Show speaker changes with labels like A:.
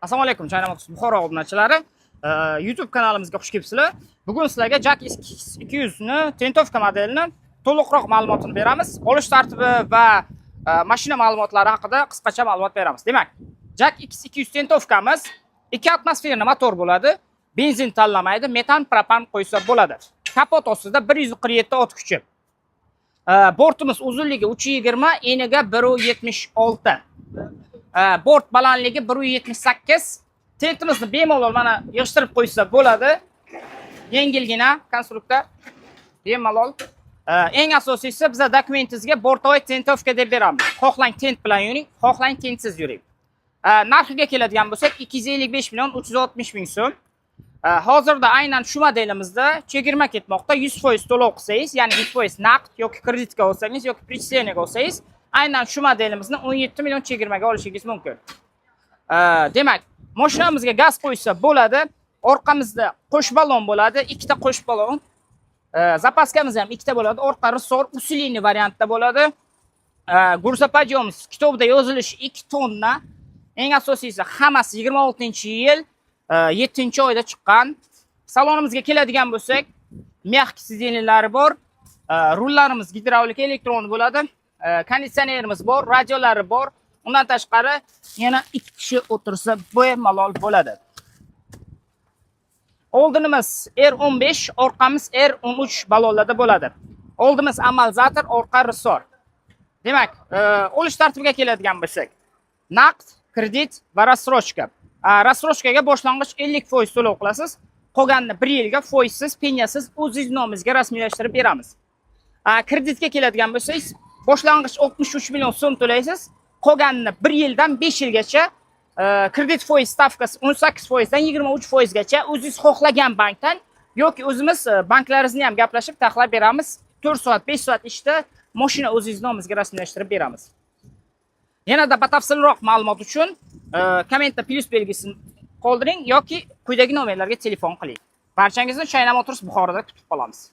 A: Assalomu alaykum, China Motors Buxoro obunachilari. YouTube kanalimizga xush kelibsizlar. Bugun sizlarga Jack X200 ni tentovka modelini to'liqroq ma'lumotini beramiz. Olish tartibi va mashina ma'lumotlari haqida qisqacha ma'lumot beramiz. Demak, Jack X200 tentovkamiz 2 atmosferli motor bo'ladi. Benzin tanlamaydi, metan, propan qo'ysa bo'ladi. Kapot ostida 147 ot kuchi. Bortimiz uzunligi 320, eniga 176. Bort balandligi 178. Tentimizni bemalol mana yig'ishtirib qo'ysa bo'ladi. Yengilgina konstruktor. Bemalol. Eng asosiysi biz dokumentingizga bortovoy tentovka deb beramiz. Xohlang tent bilan yuring, xohlang tentsiz yuring. Narxiga keladigan bo'lsak 255 million 360 ming so'm. Hozirda aynan shu modelimizda chegirma ketmoqda. 100% to'lov qilsangiz, ya'ni 100% naqd yoki kreditga olsangiz yoki prichleniyaga olsangiz, aynan shu modelimizni 17 million chegirmaga olishingiz mumkin. Demak, mashinamizga gaz qo'ysa bo'ladi. Orqamizda qo'sh balon bo'ladi, ikkita qo'sh balon. Zapaskamiz ham ikkita bo'ladi. Orqa rissor usulini variantda bo'ladi. Gruzapadyomiz kitobda yozilishi 2 tonna. Eng asosiysi hammasi 26-yil 7-oyda chiqqan. Salonimizga keladigan bo'lsak, mягкий sidenlari bor. Rullarimiz gidravlik elektron bo'ladi. Konditsionerimiz bor, radiolari bor. Undan tashqari yana 2 kishi o'tirsa bemalol bo'ladi. Oldinimiz R15, orqamiz R13 balonlarda bo'ladi. Oldimiz amortizator, orqa rissor. Demak, olish tartibiga keladigan bo'lsak, naqd, kredit va rassrochka. Rassrochkaga boshlang'ich 50% to'lov qilasiz. Qolganini 1 yilga foizsiz, penyasiz o'zingiz nomingizga rasmiylashtirib beramiz. Kreditga keladigan bo'lsangiz, boshlang'ich 63 million so'm to'laysiz. Qolganini 1 yildan 5 yilgacha kredit foiz stavkasi 18% dan 23% gacha o'zingiz xohlagan bankdan yoki o'zimiz banklaringizni ham gaplashib taxlab beramiz. 4 soat, 5 soat ishda mashina o'zingiz nomingizga rasmiylashtirib beramiz. Yanada batafsilroq ma'lumot uchun kommentda plus belgisini qoldiring yoki quyidagi nomerlarga telefon qiling. Barchangizni China Motors Buxoroda kutib qolamiz.